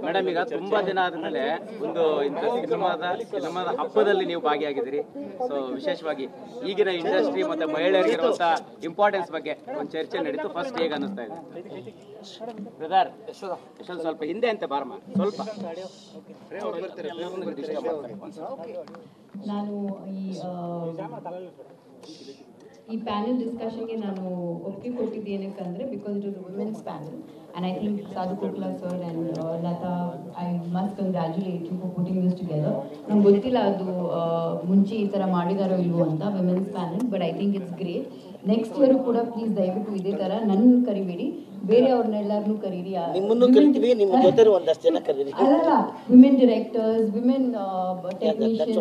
Madam, ಈಗ ತುಂಬಾ ದಿನ ಆದ್ಮೇಲೆ ಒಂದು ಇಂಥ ಸಿನಿಮಾದ ಹಬ್ಬದಲ್ಲಿ ನೀವು ಭಾಗಿಯಾಗಿದ್ದೀರಿ. ಸೊ ವಿಶೇಷವಾಗಿ ಈಗಿನ ಇಂಡಸ್ಟ್ರಿ ಮತ್ತೆ ಮಹಿಳೆಯರಿಗಿರುವಂತ ಇಂಪಾರ್ಟೆನ್ಸ್ ಬಗ್ಗೆ ಒಂದು ಚರ್ಚೆ ನಡೀತು. ಫಸ್ಟ್ ಹೇಗೆ ಅನಿಸ್ತಾ ಇದೆ? ಬ್ರದರ್ ಯಶವಂತ್ ಸ್ವಲ್ಪ ಹಿಂದೆ ಅಂತ ಬಾರಮ್ಮ, ಸ್ವಲ್ಪ ನಾನು ಈ ಪ್ಯಾನೆಲ್ ಡಿಸ್ಕಷನ್ಗೆ ನಾನು ಒಪ್ಪಿಗೆ ಕೊಟ್ಟಿದ್ದು ಏನಕ್ಕಂದರೆ because it is women's panel and I think Sadhu Kokila sir and Lata I must congratulate you for putting this together. ನಂಗೆ ಗೊತ್ತಿಲ್ಲ ಅದು ಮುಂಚೆ ಈ ಥರ ಮಾಡಿದಾರೋ ಇಲ್ವೋ ಅಂತ women's panel, but I think it's great. Next year ಕೂಡ ಪ್ಲೀಸ್ ದಯವಿಟ್ಟು ಇದೇ ಥರ ನನ್ನ ಕರಿಬೇಡಿ, ಬೇರೆ ಅವ್ರನ್ನೆಲ್ಲರನ್ನೂ ಕರೀರಿ. ಅಲ್ಲ, women directors, women technicians,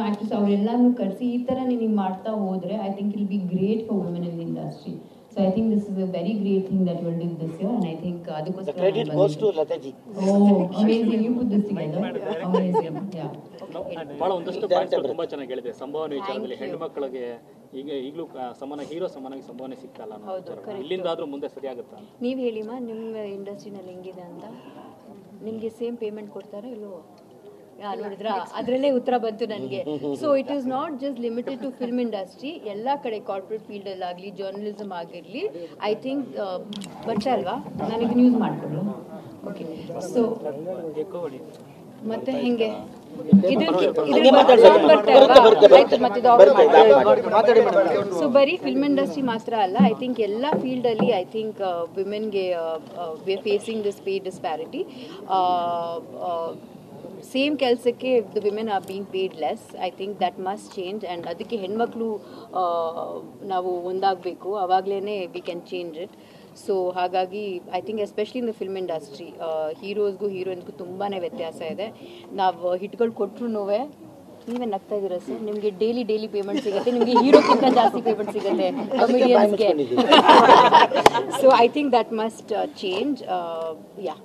actors ಅವರೆಲ್ಲರನ್ನೂ ಕರೆಸಿ ಈ ಥರ ನೀವು ಮಾಡ್ತಾ ಹೋದರೆ ಐ ಥಿಂಕ್ ಇಲ್ be great for women in the industry. So I think this is a very great thing that you all did this year, and I think the credit goes to Lataji. Oh, amazing! You put this together. Amazing, yeah. ಬಹಳ ಒಂದಷ್ಟು points ತುಂಬಾ ಚೆನ್ನಾಗಿ ಹೇಳಿದೆ. ಸಂಭಾವನೆ ವಿಚಾರದಲ್ಲಿ ಹೆಣ್ಣು ಮಕ್ಕಳಿಗೆ ಈಗಲೂ ಸಮಾನ ಹೀರೋ ಸಮಾನಾಗಿ ಸಂಭಾವನೆ ಸಿಗ್ತಾ ಇಲ್ಲ. ಇಲ್ಲಿಂದಾದ್ರೂ ಮುಂದೆ ಸರಿಯಾಗುತ್ತಾ? ನೀವು ಹೇಳಿಮ್ಮ, ನಿಮ್ಮ ಇಂಡಸ್ಟ್ರಿನಲ್ಲಿ ಹೆಂಗಿದೆ ಅಂತ. ನಿಮಗೆ ಸೇಮ್ ಪೇಮೆಂಟ್ ಕೊಡ್ತಾರಾ ಇಲ್ವೋ? ನೋಡಿದ್ರಾ, ಅದರಲ್ಲೇ ಉತ್ತರ ಬಂತು ನನಗೆ. So it is not just limited to film industry, ಎಲ್ಲ ಕಡೆ ಕಾರ್ಪೊರೇಟ್ ಫೀಲ್ಡಲ್ಲಾಗಲಿ ಜರ್ನಲಿಸಮ್ ಆಗಿರಲಿ ಐ ಥಿಂಕ್ ಬರ್ತಾ ಅಲ್ವಾ? ನನಗೆ ನ್ಯೂಸ್ ಮಾಡಿಕೊಡ್ಲು. ಓಕೆ, ಸೊ ಮತ್ತೆ ಹೆಂಗೆ ಸೊ ಬರೀ ಫಿಲ್ಮ್ ಇಂಡಸ್ಟ್ರಿ ಮಾತ್ರ ಅಲ್ಲ, ಐ ಥಿಂಕ್ ಎಲ್ಲ ಫೀಲ್ಡಲ್ಲಿ ಐ ಥಿಂಕ್ ವಿಮೆನ್ಗೆ we are facing this pay disparity. Same ಕೆಲಸಕ್ಕೆ the women are being paid less. I think that must change and ಅದಕ್ಕೆ ಹೆಣ್ಮಕ್ಳು ನಾವು ಒಂದಾಗಬೇಕು, ಆವಾಗಲೇ we can change it. So ಹಾಗಾಗಿ I think especially in the film industry ಹೀರೋಸ್ಗೂ ಹೀರೋಯಿನ್ಸ್ಗೂ ತುಂಬಾ ವ್ಯತ್ಯಾಸ ಇದೆ. ನಾವು ಹಿಟ್ಗಳು ಕೊಟ್ಟರು ನೀವೇ ನಗ್ತಾ ಇದ್ದೀರಾ ಸರ್? ನಿಮಗೆ ಡೈಲಿ ಪೇಮೆಂಟ್ ಸಿಗುತ್ತೆ, ನಿಮಗೆ ಹೀರೋಕ್ಕಿಂತ ಜಾಸ್ತಿ ಪೇಮೆಂಟ್ ಸಿಗುತ್ತೆ ಕಮಿಡಿಯನ್ಸ್ಗೆ. So I think that must change. Yeah